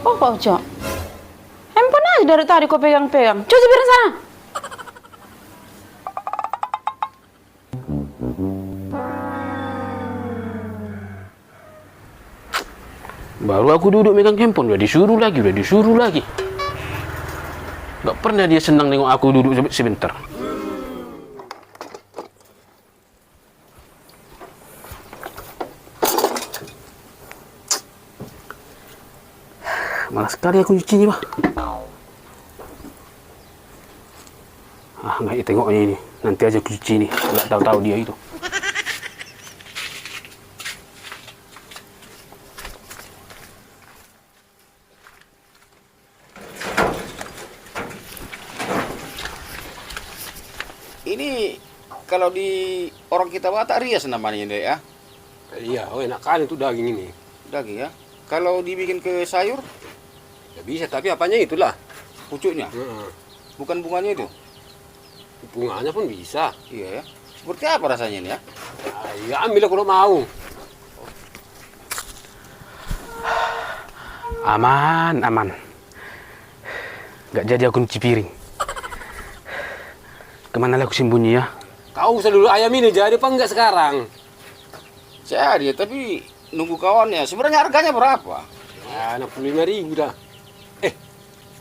Oh, Pak Ujo. Handphone aja dari tadi kau pegang-pegang. Cuci piring sana. Baru aku duduk megang handphone, udah disuruh lagi. Gak pernah dia senang nengok aku duduk sebentar. Malas sekali aku cucinya, Pak. Nggak tengoknya ini. Nanti aja aku cuci ini. Nggak tahu-tahu dia itu. Ini kalau di orang kita Batak rias namanya deh ya. Iya, enak kali itu daging ini. Daging ya. Kalau dibikin ke sayur, Ya bisa, tapi apanya itulah. pucuknya, bukan bunganya itu. Bunganya pun bisa. Iya ya. Seperti apa rasanya ini ya? Ya ambil kalau mau. Aman. Nggak jadi aku nyuci piring. Kemana lah aku sembunyi ya? Kau usah dulu ayam ini jadi apa enggak sekarang? Jadi, tapi nunggu kawannya. Sebenarnya harganya berapa? Ya, 65.000 dah.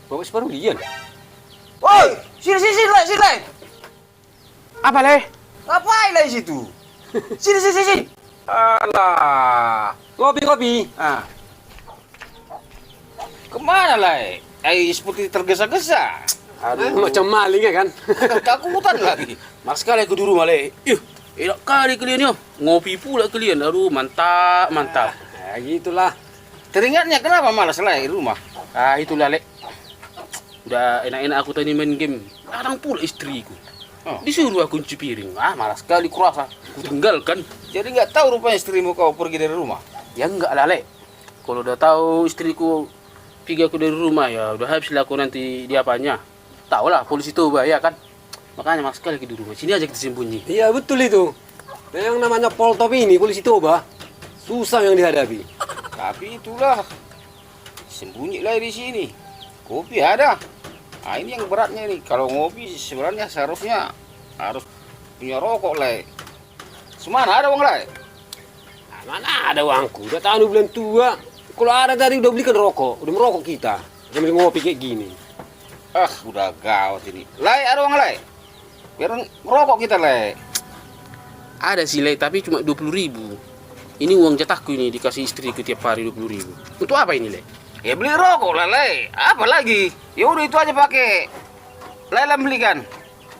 Bapak separuh. Woi, sini. Apa leh? Ngapain lah di situ? Sini. Alah. Kopi. Ah. Kemana lah? Seperti tergesa-gesa. Aduh, macam maling ya kan? Ketakutan lagi. Mas sekali aku di rumah leh. Enak kali kalian yo. Ngopi pula kalian. Aduh, mantap. Ya gitulah. Teringatnya kenapa malas lah di rumah? Itulah leh. Udah enak-enak aku tadi main game. Datang pula istriku. Disuruh aku cuci piring. Malas sekali kurasa. Aku tinggalkan. Jadi nggak tahu rupanya istrimu kau pergi dari rumah. Ya enggak lah, Lek. Kalau udah tahu istriku pergi aku dari rumah, ya udah habis lah aku nanti di apanya. Tahu lah, polisi tuh ya kan. Makanya mas sekali di rumah. Sini aja kita sembunyi. Iya betul itu. Yang namanya Poltop ini, polisi Toba, susah yang dihadapi. Tapi itulah sembunyi lah di sini. Kopi ada. Ini yang beratnya nih. Kalau ngopi sebenarnya seharusnya harus punya rokok lah. Semana ada uang lah. Mana ada uangku? Udah tahun bulan tua. Kalau ada tadi udah belikan rokok, udah merokok kita. Sambil ngopi kayak gini. Udah gawat ini. Lai, ada uang lai. Biar merokok kita lai. Ada sih, Lek, tapi cuma 20.000. Ini uang jatahku ini dikasih istriku tiap hari 20.000. Untuk apa ini, Lek? Ya beli rokok lah lai. Apa lagi? Ya udah itu aja pakai. Lai lah belikan.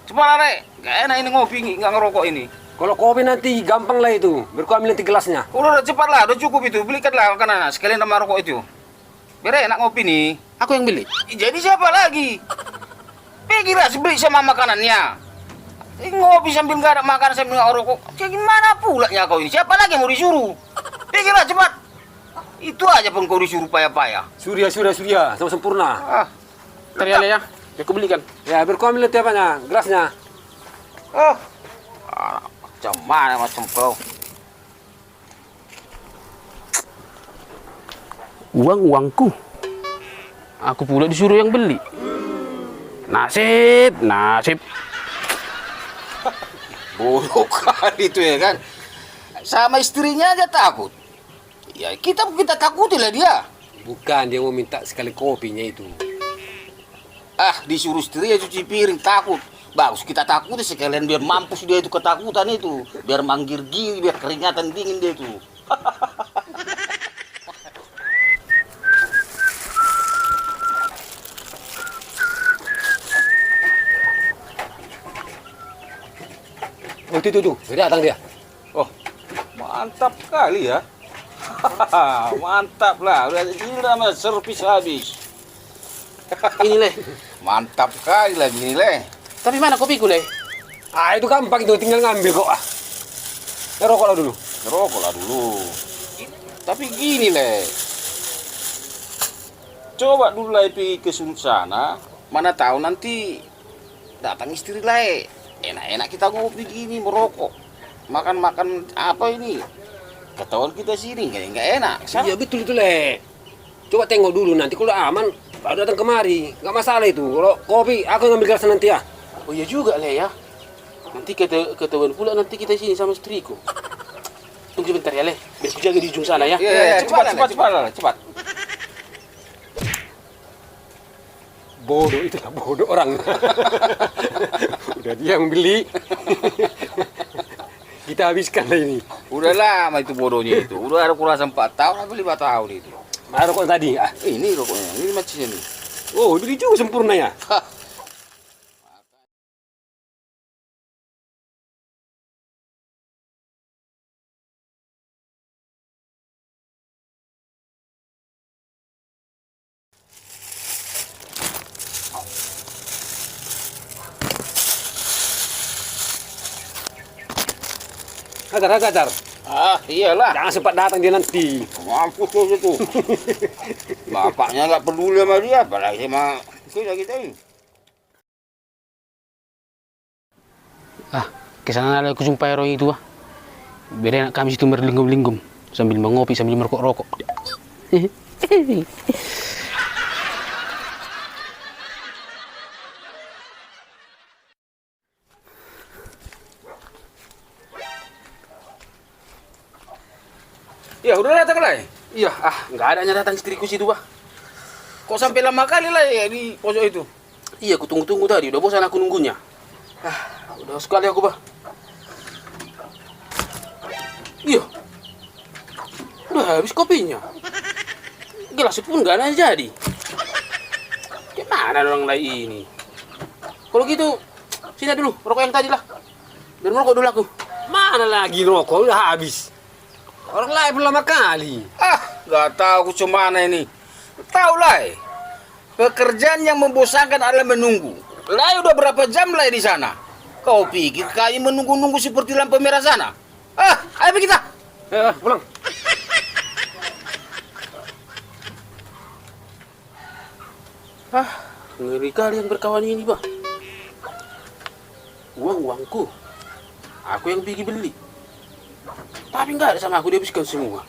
Cepat lah lai. Gak enak ini ngopi nggak ngerokok ini. Kalau kopi nanti gampang lah itu. Biar kau ambil nanti gelasnya. Udah cepat lah, udah cukup itu. Belikan lah makanan sekalian sama rokok itu. Biar enak ngopi nih. Aku yang beli. Jadi siapa lagi? Pikirlah beli sama makanannya. Ngopi sambil nggak ada makan sambil nggak rokok. Ya gimana pula ya kau ini? Siapa lagi yang mau disuruh? Pikirlah cepat. Itu aja pun kau disuruh payah-payah. Surya, sama sempurna. Ntar ya, Lek ya. Aku belikan. Ya, biar kau ambil nanti apanya, gelasnya. Macam mana macam kau? Uangku. Aku pula disuruh yang beli. Nasib. Bodoh kali itu ya kan. Sama istrinya aja takut. Ya kita takutilah dia. Bukan, dia mau minta sekali kopinya itu. Disuruh istri ya cuci piring takut. Bagus kita takuti sekalian biar mampus dia itu ketakutan itu. Biar manggir gigi, biar keringatan dingin dia itu. Oh itu, dia datang dia. Oh, mantap kali ya. Mantap lah, udah ini nama servis habis. Ini, Lek. Mantap kali lagi ini, Le. Tapi mana kopiku, Lek? Itu gampang itu, tinggal ngambil kok. Rokoklah dulu. Rokoklah dulu. Tapi gini, Le. Coba dulu lah pergi ke sana. Mana tahu nanti datang istri Le. Enak-enak kita ngopi gini, merokok. Makan-makan apa ini? Ketahuan kita sini, nggak enak. Iya betul itu, Le. Coba tengok dulu nanti kalau aman baru datang kemari. Nggak masalah itu. Kalau kopi aku yang ambil gelas nanti ya. Oh iya juga Le ya. Nanti ketahuan pula nanti kita sini sama istriku. Tunggu sebentar ya Le, biar aku jaga di ujung sana ya. Iya, cepat. Bodoh itulah bodoh orang. Udah dia yang beli. Kita habiskan lah ini. Udah lama itu bodohnya itu. Udah ada kurasa 4 tahun atau 5 tahun itu. Mana rokok tadi? Ah. Ini rokoknya, ini macamnya nih. Oh, beli juga sempurna ya. Agar. Ah, iyalah. Jangan sempat datang dia nanti. Mampus lo itu. Bapaknya nggak peduli sama dia, apalagi sama kita ini. Kesana ada aku jumpa Roy itu Biar enak kami situ berlinggum-linggum sambil mengopi sambil merokok-rokok. Ya udah datang lah. Iya, nggak adanya datang istriku situ Kok sampai lama kali lah ya di pojok itu? Iya, aku tunggu-tunggu tadi, udah bosan aku nunggunya. Udah sekali aku Iya, udah habis kopinya. Gelas pun nggak ada jadi. Gimana orang lain ini? Kalau gitu, sini dulu, rokok yang tadi lah. Biar merokok dulu aku. Mana lagi rokok udah habis. Orang lain pertama kali. Nggak tahu cemana ini. Tahu lah. Pekerjaan yang membosankan adalah menunggu. Lah udah berapa jam lah di sana? Kau pikir kayak menunggu-nunggu seperti lampu merah sana? Ayo pergi kita. Pulang. Ngeri kali yang berkawan ini, Uangku. Aku yang pergi beli. Tapi nggak ada sama aku, dia habiskan semua.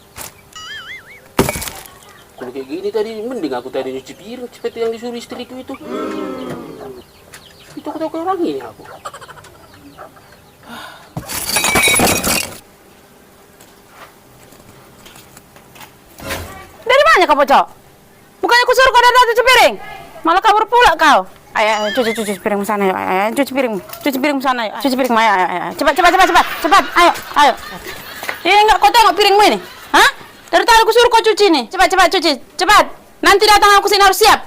Kalau kayak gini tadi, mending aku tadi nyuci piring seperti yang disuruh istriku itu. Itu aku tahu kayak orang ini aku. Dari mana kau, Pocok? Bukannya aku suruh kau datang cuci piring? Malah kabur pula kau. Ayo, cuci piring sana, ayo, cuci piring sana, ayo, cuci piring, ayo, cepat, ayo. Ini enggak kau tengok piringmu ini? Hah? Dari tadi aku suruh kau cuci nih. Cepat cuci, cepat. Nanti datang aku sini harus siap.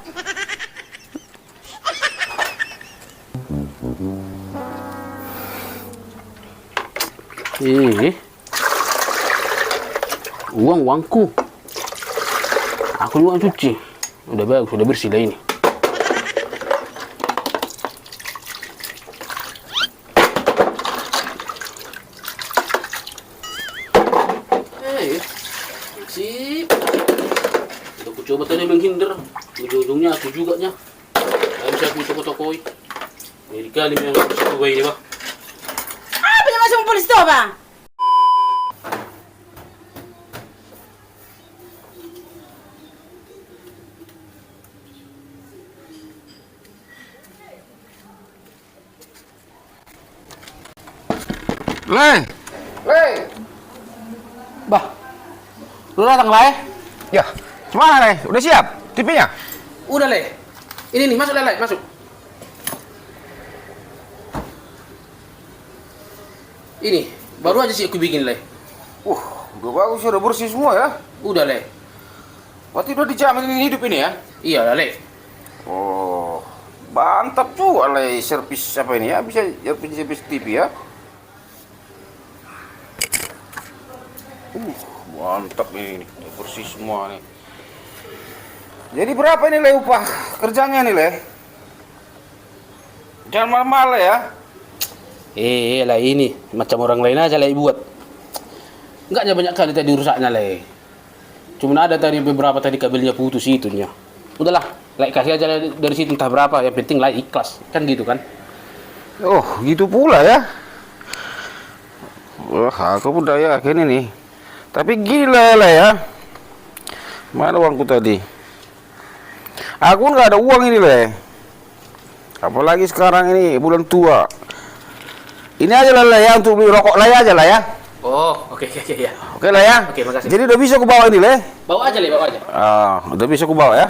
Uangku. Aku juga cuci. Udah bagus, udah bersih lah ini. Sip. Udah aku coba tadi menghindar. Ujung-ujungnya aku juga nya. Gak bisa aku toko-tokoi. Ini kali yang aku bisa coba ini, Apa yang masuk polis tuh, Bang? Lu datang lah Ya, gimana Le? Udah siap TV-nya? Udah Le. Ini nih, masuk Le, masuk. Ini, baru aja sih aku bikin Le. Udah bagus, udah bersih semua ya. Udah Le. Berarti udah dijamin ini hidup ini ya? Iya Le. Oh, mantap juga Le servis apa ini ya? Bisa servis TV ya? Mantap ini, udah bersih semua nih. Jadi berapa ini Le upah kerjanya nih Le? Jangan mahal-mahal ya? Lah ini macam orang lain aja Le buat. Enggaknya banyak kali tadi rusaknya Le. Cuma ada tadi beberapa tadi kabelnya putus itunya. Udahlah, kasih aja dari situ entah berapa, yang penting ikhlas. Kan gitu kan? Oh, gitu pula ya? Wah, aku udah yakin ini. Tapi gila lah ya. Mana uangku tadi? Aku nggak ada uang ini, Le. Apalagi sekarang ini bulan tua. Ini aja lah, Le, ya, untuk beli rokok Le aja lah ya. Oh, oke ya. Oke lah ya. Oke, makasih. Jadi udah bisa aku bawa ini, Le. Bawa aja, Le, bawa aja. Udah bisa aku bawa ya.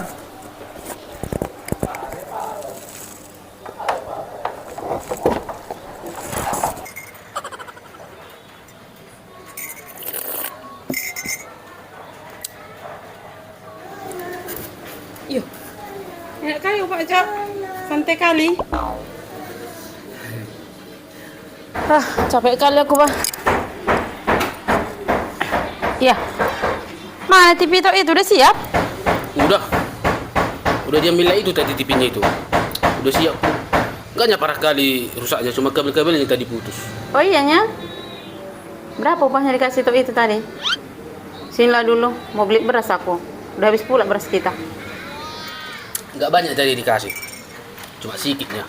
Yuk. Ya kayu Pak Jok. Santai kali. Capek kali aku, Pak. Iya. Mana TV itu udah siap? Udah diambil itu tadi TV-nya itu. Udah siap. Enggaknya parah kali rusaknya, cuma kabel-kabelnya yang tadi putus. Oh iyanya. Berapa upahnya dikasih itu tadi? Sinilah dulu, mau beli beras aku. Udah habis pula beras kita. Enggak banyak tadi dikasih. Cuma sedikitnya.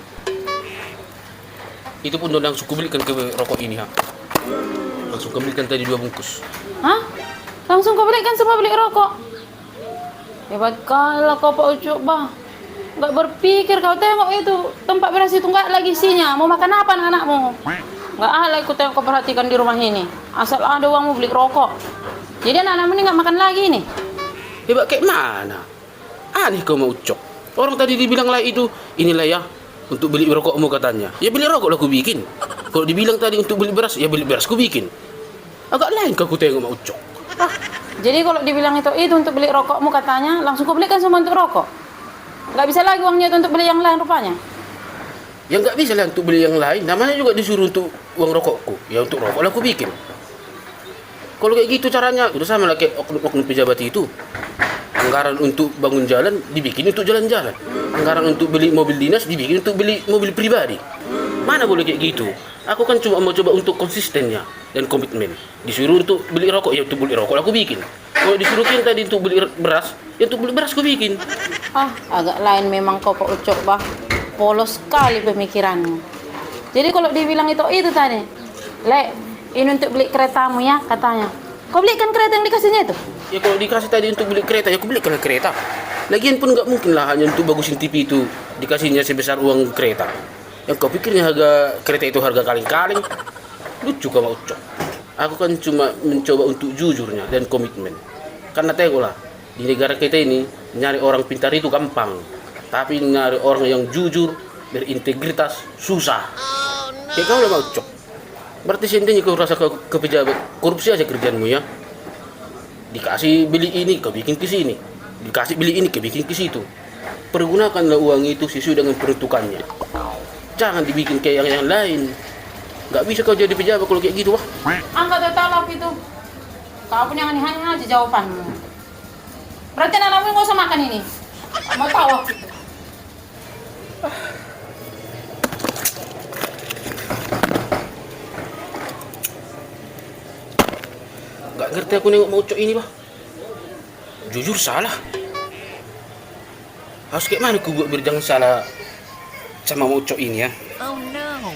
Itu pun langsung kubelikan ke rokok ini, ha. Langsung kubelikan tadi 2 bungkus. Hah? Langsung kau belikan semua beli rokok? Hebat kali kau Pak Ucok, bah. Nggak berpikir kau tengok itu tempat beras itu nggak lagi isinya. Mau makan apa anak-anakmu? Nggak ada ikut tengok kau perhatikan di rumah ini. Asal ada uang mau beli rokok. Jadi anak-anakmu ini nggak makan lagi nih. Hebat kayak mana? Aneh kau mau Ucok. Orang tadi dibilang lah itu, inilah ya, untuk beli rokokmu katanya. Ya beli rokok lah aku bikin. Kalau dibilang tadi untuk beli beras, ya beli beras aku bikin. Agak lain kau tengok mau Ucok. Jadi kalau dibilang itu untuk beli rokokmu katanya, langsung kau belikan semua untuk rokok. Nggak bisa lagi uangnya itu untuk beli yang lain rupanya. Ya nggak bisa lah untuk beli yang lain. Namanya juga disuruh untuk uang rokokku. Ya untuk rokok lah aku bikin. Kalau kayak gitu caranya, udah sama lah kayak oknum-oknum pejabat itu. Anggaran untuk bangun jalan dibikin untuk jalan-jalan. Anggaran untuk beli mobil dinas dibikin untuk beli mobil pribadi. Mana boleh kayak gitu? Aku kan cuma mau coba untuk konsistennya dan komitmen. Disuruh untuk beli rokok, ya untuk beli rokok aku bikin. Kalau disuruhin tadi untuk beli beras, ya untuk beli beras aku bikin. Agak lain memang kau Pak Ucok, bah. Polos sekali pemikiranmu. Jadi kalau dibilang itu tadi, Le, ini untuk beli keretamu ya katanya. Kau belikan kereta yang dikasihnya itu? Ya kalau dikasih tadi untuk beli kereta, ya aku belikan kereta. Lagian pun nggak mungkin lah hanya untuk bagusin TV itu dikasihnya sebesar uang kereta. Yang kau pikirnya harga kereta itu harga kaleng-kaleng? Lucu kau mau Ucok. Aku kan cuma mencoba untuk jujurnya dan komitmen. Karena tengoklah, di negara kita ini nyari orang pintar itu gampang. Tapi nyari orang yang jujur, berintegritas, susah. Kayak kau lah mau Ucok. Berarti sendirinya kau rasa ke pejabat, korupsi aja kerjaanmu ya. Dikasih beli ini, kau bikin ke sini. Dikasih beli ini, kau bikin ke situ. Pergunakanlah uang itu sesuai dengan peruntukannya. Jangan dibikin kayak yang lain. Nggak bisa kau jadi pejabat kalau kayak gitu, wah. Angkat talak itu. Kau punya aneh-aneh aja jawabanmu. Berarti anak-anakmu nggak usah makan ini. Mau tahu aku. Nggak ngerti aku nengok mau Ucok ini, bah. Jujur salah. Harus kayak mana aku buat biar jangan salah sama mau Ucok ini ya. Oh no.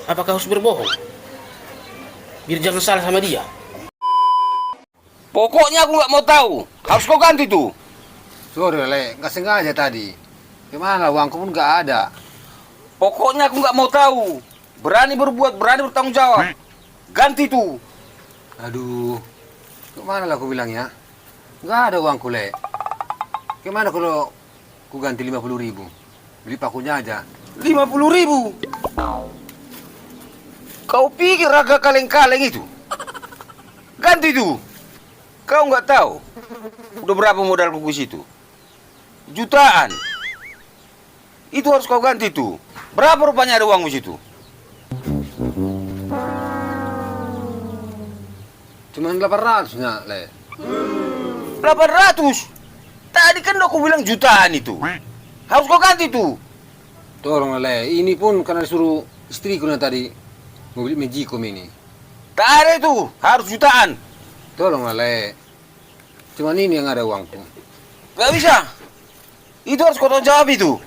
Apakah harus berbohong? Biar jangan salah sama dia. Pokoknya aku nggak mau tahu. Harus kau ganti tuh. Sorry, Le, nggak sengaja tadi. Gimana uangku pun nggak ada. Pokoknya aku nggak mau tahu. Berani berbuat, berani bertanggung jawab. Ganti tuh. Aduh, kemana lah aku bilang ya? Nggak ada uangku, Le. Gimana kalau aku ganti 50.000? Beli pakunya aja. 50.000. Kau pikir harga kaleng-kaleng itu? Ganti tuh. Kau nggak tahu. Udah berapa modal buku itu? Jutaan. Itu harus kau ganti tuh. Berapa rupanya ada uang di situ? Cuman 800-nya, Le. 800. Tadi kan aku bilang jutaan itu. Harus kau ganti tuh. Tolong, Le. Ini pun karena disuruh istriku yang tadi mau beli Magicom ini. Tak ada itu. Harus jutaan. Tolong, Le. Cuman ini yang ada uangku. Gak bisa. Itu harus kau tanggung jawab itu.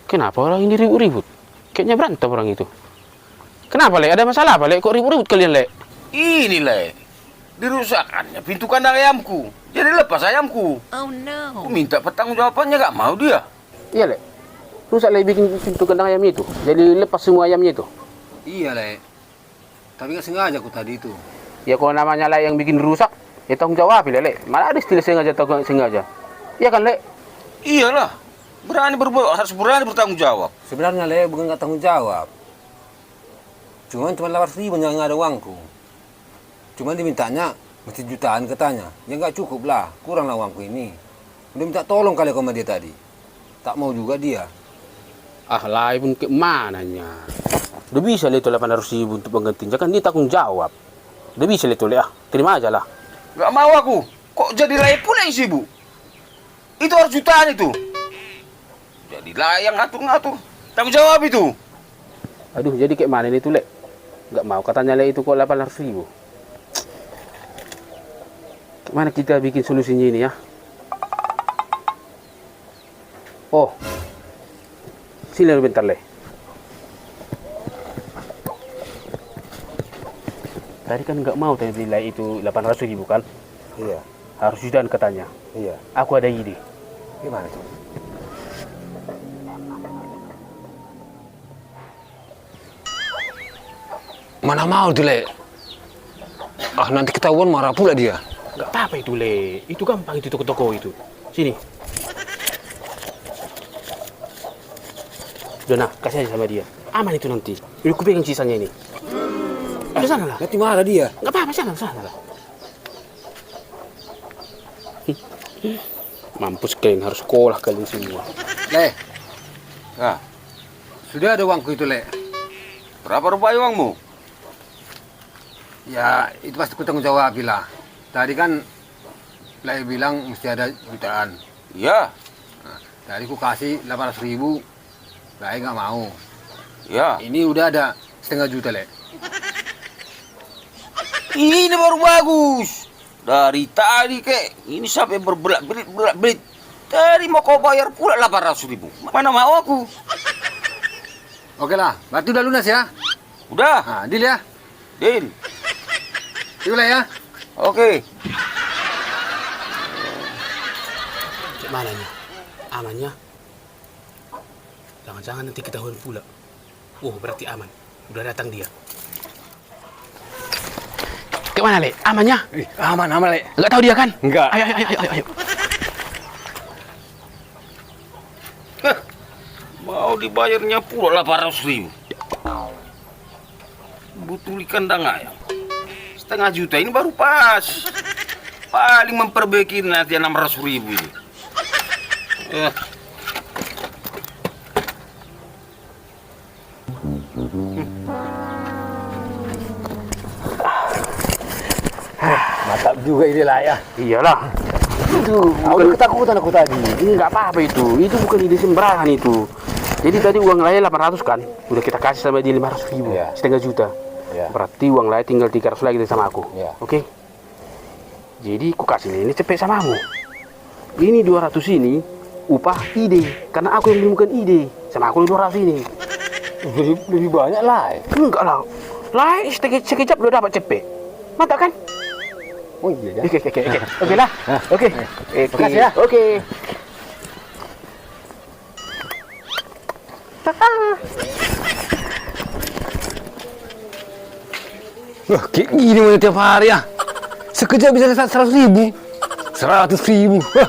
Kenapa orang ini ribut-ribut? Kayaknya berantem orang itu. Kenapa, Le? Ada masalah apa, Le? Kok ribut-ribut kalian, Le? Ini Le. Dirusakannya pintu kandang ayamku. Jadi lepas ayamku. Oh no. Aku minta pertanggungjawabannya gak mau dia. Iya, Le. Rusak Le bikin pintu kandang ayamnya itu. Jadi lepas semua ayamnya itu. Iya, Le. Tapi nggak sengaja aku tadi itu. Ya kalau namanya Le yang bikin rusak, ya tanggung jawab, Le. Mana ada istilah sengaja atau nggak sengaja. Iya kan, Le? Iyalah. Berani berbuat, harus berani bertanggung jawab. Sebenarnya, Le, bukan nggak tanggung jawab. Cuma 800.000 yang nggak ada uangku. Cuman dimintanya mesti jutaan katanya. Ya nggak cukup lah, kurang lah uangku ini. Udah minta tolong kali sama dia tadi. Tak mau juga dia. Ah, Le pun ke mananya. Udah bisa Le itu 800.000 untuk penggantinya, kan dia tanggung jawab. Udah bisa Le itu, Le. Terima aja lah. Gak mau aku. Kok jadi layak pula yang sibuk? Itu harus jutaan itu. Jadi layang ngatur-ngatur. Tanggung jawab itu. Aduh, jadi kayak mana itu, Le? Nggak mau katanya Le itu kok 800.000. Gimana kita bikin solusinya ini ya? Oh, sini bentar, Le. Tadi kan nggak mau tadi nilai itu 800.000 kan? Iya, Harus jutaan katanya. iya. Aku ada ide. Gimana tuh? Mana mau tuh, Le? Ah, nanti ketahuan marah pula dia. Nggak apa-apa itu, Le. Itu gampang itu toko-toko itu. Sini. Udah nah, kasih aja sama dia. Aman itu nanti. Udah aku pegang sisanya ini. Udah sana lah. Nanti marah dia. Nggak apa-apa, sana lah. Mampus kalian, harus sekolah kalian semua. Le, Nah, sudah ada uangku itu, Le. berapa rupiah uangmu? Ya, itu pasti ku tanggung jawab lah. Tadi kan Le bilang mesti ada jutaan. Iya, Nah, tadi ku kasih 800.000. Le nggak mau. iya. Ini udah ada 1,5 juta, Le. Ini baru bagus. Dari tadi kek, ini sampai berbelat-belit. Tadi mau kau bayar pula 800.000. Mana mau aku? Oke lah, berarti udah lunas ya. Udah, Nah, deal ya. Din. Yuk, Le ya. Oke. Mananya? Amannya? Jangan-jangan nanti ketahuan pula. Oh, berarti aman. Udah datang dia. Kemana, Le? Amannya? Aman, Le. Nggak tahu dia kan? Enggak. Ayo. Mau dibayarnya pula 800.000. Butuh ikan kandang ayam. 1,5 juta ini baru pas. Paling memperbaiki nanti 600.000 ini. Mantap juga ini lah ya. Iyalah. Itu Udah ketakutan aku tadi. ini nggak apa-apa itu. Itu bukan ide sembarangan itu. Jadi tadi uang Laya 800 kan? Udah kita kasih sama dia 500.000, Iya. 1,5 juta. Iya. Berarti uang Laya tinggal 300 lagi sama aku. Iya. Oke? Jadi ku kasih ini cepet samamu. Ini 200 ini upah ide. Karena aku yang menemukan ide. Sama aku 200 ini. Lebih banyak lah. Enggak lah. Laya sekejap udah dapat cepet. Mantap kan? Oh iya ya. Oke. Oke lah. Oke. Makasih ya. Oke. Wah, kayak gini mana tiap hari ya. Sekejap bisa 100.000. 100.000. Wah.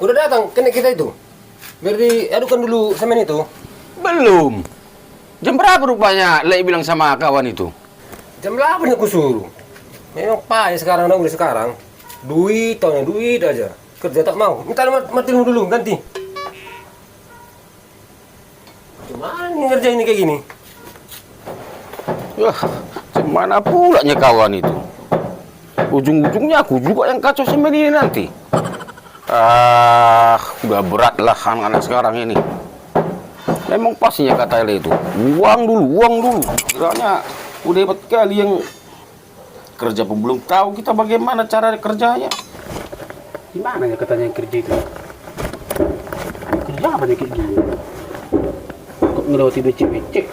Udah datang kenek kita itu. Biar diadukan dulu semen itu. Belum. Jam berapa rupanya Lei bilang sama kawan itu? Jam 8 aku suruh. Memang payah sekarang, udah sekarang. Duit, taunya duit aja. Kerja tak mau. Minta mati dulu, ganti. Gimana nih ngerjain ini kayak gini? Wah, gimana pula kawan itu? Ujung-ujungnya aku juga yang kacau semen ini nanti. Udah berat lah anak-anak sekarang ini. Memang pastinya kata Ele itu, uang dulu. Kiranya udah hebat kali yang kerja pun belum tahu kita bagaimana cara kerjanya. Gimana ya katanya yang kerja itu? Kerja apa nih kayak gini? Kok ngelewati becek-becek?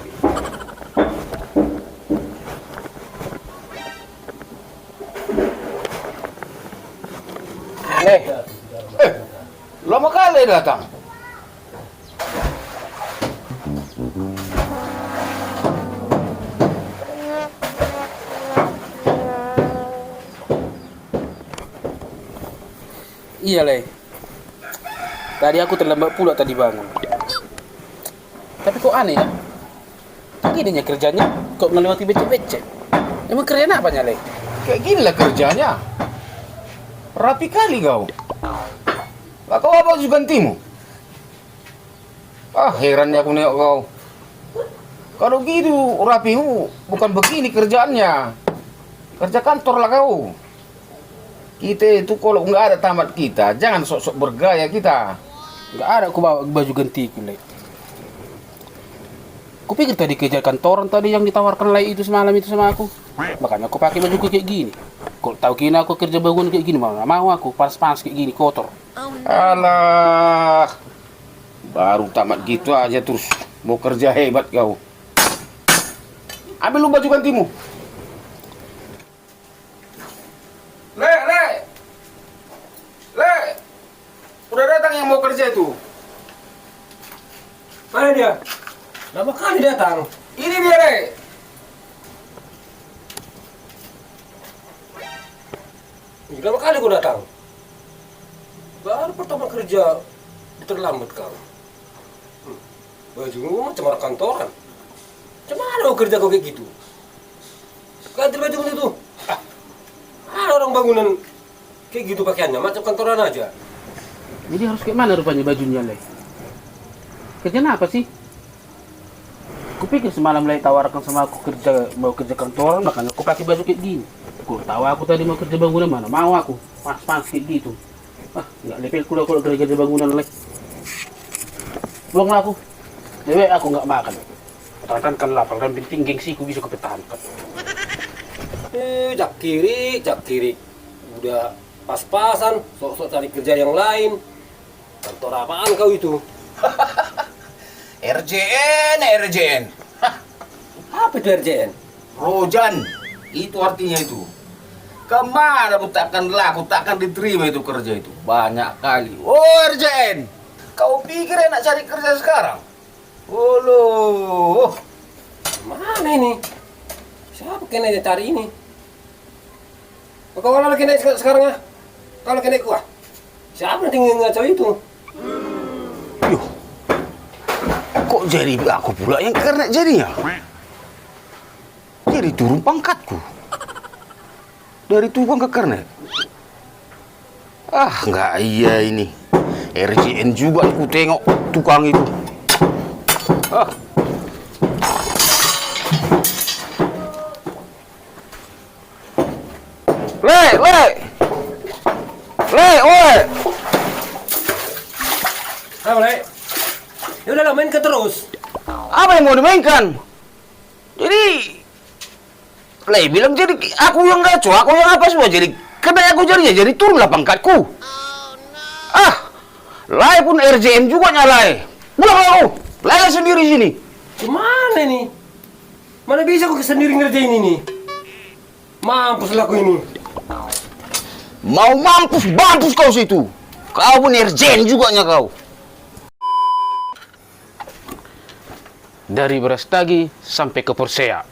Lama kali datang. Iya, Le. Tadi aku terlambat pula tadi bangun. Tapi kok aneh ya? Gini kerjanya kok melewati becek-becek. Emang kerjaan apanya, Le? Kayak gini lah kerjanya. Rapi kali kau. Lah kau apa juga gantimu? Ah, herannya aku nengok kau. Kalau gitu rapimu bukan begini kerjaannya. Kerja kantor lah kau. Kita itu kalau nggak ada tamat kita, jangan sok-sok bergaya kita. Nggak ada aku bawa baju gantiku, Le. Kupikir tadi kerja kantoran tadi yang ditawarkan Le itu semalam itu sama aku. Makanya aku pakai bajuku kayak gini. Kalau tahu kini aku kerja bangun kayak gini, mau aku panas-panas kayak gini, kotor. Alah, baru tamat gitu aja terus mau kerja hebat kau. Ambil lu baju gantimu. Le. Udah datang yang mau kerja itu. Mana dia? Lama kali datang. Ini dia, Le. Berapa kali kau datang? Baru pertama kerja terlambat kau. Bajumu macam orang kantoran. Macam mana kau kerja kau kayak gitu? Ganti baju itu. Ada orang bangunan kayak gitu pakaiannya macam kantoran aja. Jadi harus kayak mana rupanya bajunya, Le? Kerjaan apa sih? Kupikir semalam Le tawarkan sama aku mau kerja kantoran, makanya aku pakai baju kayak gini. Aku tahu aku tadi mau kerja bangunan, mana mau aku panas-panas kayak gitu. Nggak lepel kuda kalau kerja bangunan, Le. Pulang aku. Dewe aku nggak makan. Katakan kan lapar dan penting gengsiku bisa kepertahankan. Jak kiri. Udah pas-pasan, sok-sok cari kerja yang lain. Kantor apaan kau itu? RJN. Apa itu RJN? Rojan. Itu artinya itu. Kemana pun takkan laku, takkan diterima itu kerja itu. Banyak kali. Oh, RJN. Kau pikir enak cari kerja sekarang? Oh, loh. Mana ini? Siapa kena cari ini? Kau kalau kena sekarang ya? Kalau kena kuah? Siapa nanti ngaco itu? Yuh. Kok jadi aku pula yang kena jadinya? Jadi turun pangkatku. Dari tukang ke kernet. Ah, nggak iya ini. RJN juga aku tengok tukang itu. Ah. Oi. Apa Le? Ya udah lah mainkan terus. Apa yang mau dimainkan? Jadi Le bilang jadi aku yang ngaco, aku yang apa semua jadi kena aku jadinya jadi turunlah pangkatku. Lai pun RJM juga nyalai. Pulang aku, Lai sendiri sini. Gimana ini? Mana bisa aku sendiri ngerjain ini? Mampus lah aku ini. Mau mampus kau situ. Kau pun RJM juga nya kau. Dari Brastagi sampai ke Persea.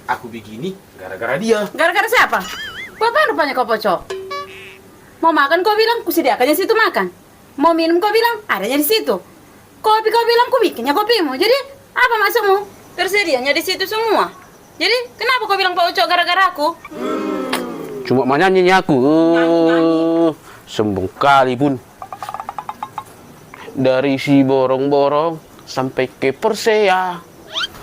Aku begini gara-gara dia. Gara-gara siapa? Bapak rupanya kau pocok. Mau makan kau bilang, kusediakannya situ makan. Mau minum kau bilang, adanya di situ. Kopi kau bilang, ku bikinnya kopimu. Jadi, apa maksudmu? Tersedianya di situ semua. Jadi, kenapa kau bilang Pak Ucok gara-gara aku? Cuma menyanyinya aku. Sombong kali pun. Dari si borong-borong sampai ke Persea.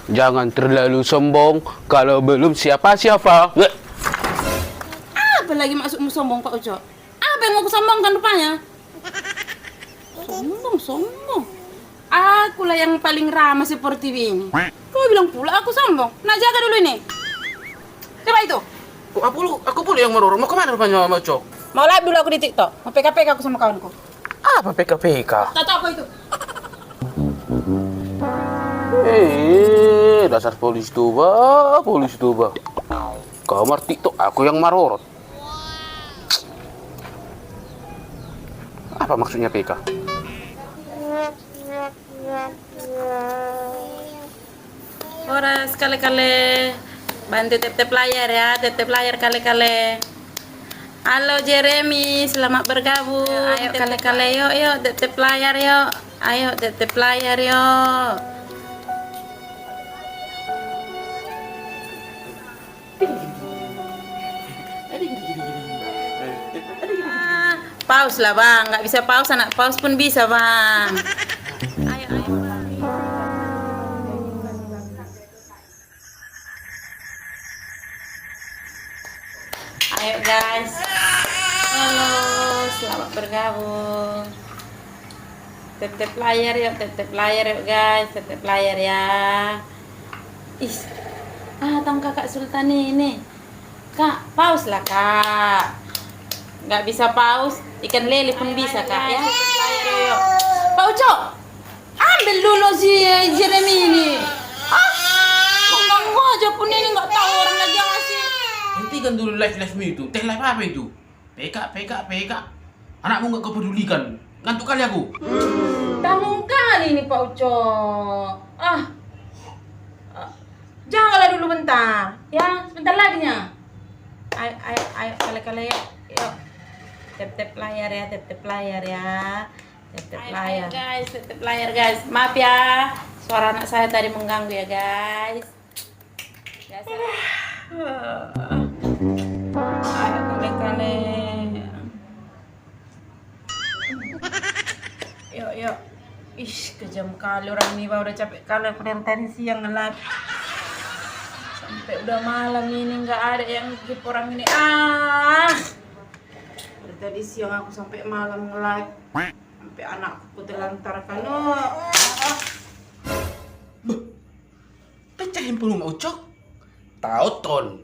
Jangan terlalu sombong kalau belum siapa-siapa. Apa lagi maksudmu sombong Pak Ucok? Apa yang mau kusombongkan rupanya? Sombong. Akulah yang paling ramah seperti ini. Kau bilang pula aku sombong. Nah, jaga dulu ini. Coba itu. Aku pula yang merorong. Mau kemana rupanya Mbak Uco? Mau live dulu aku di TikTok. Mau PKPK aku sama kawanku. Apa PKPK? Tak tahu apa itu. Dasar polisi tuba, polisi tuba. Kau mar TikTok, aku yang marorot. Apa maksudnya PK? Ora sekali-kali bantu tep-tep layar ya, tep-tep layar kali-kali. Halo Jeremy, selamat bergabung. Ayo kali-kali yuk tep-tep layar yuk. Ayo tep-tep layar yuk. Pause lah bang, nggak bisa pause, anak pause pun bisa bang. Ayo. Ayo guys, halo, selamat bergabung. Tep layar yuk guys, tep layar ya. Tang kakak Sultani ini. Kak, pause lah kak. Nggak bisa pause, ikan lele pun bisa kak ya. Layar yuk. Pak Uco, ambil dulu si Jeremy ini. Mengganggu aja pun ini nggak tahu orang lagi ngasih. Hentikan dulu live itu. Teh live apa itu? PK. Anakmu nggak kepedulikan. Ngantuk kali aku. Tanggung kali ini Pak Uco. Janganlah dulu bentar. Ya, sebentar lagi nya. Ayo kali-kali yuk. Tep layar ya, tep layar ya. Tep layar. Guys, tep layar guys. Maaf ya, suara anak saya tadi mengganggu ya guys. Ayo kali-kali. Yuk. Kejam kali orang ini, udah capek kali aku dari tadi siang nge-live. Sampai udah malam ini nggak ada yang ngikip orang ini. Dari tadi siang aku sampai malam nge-live. Sampai anakku kutelantarkan. Pecah handphone Mbak Uco. Tahu ton.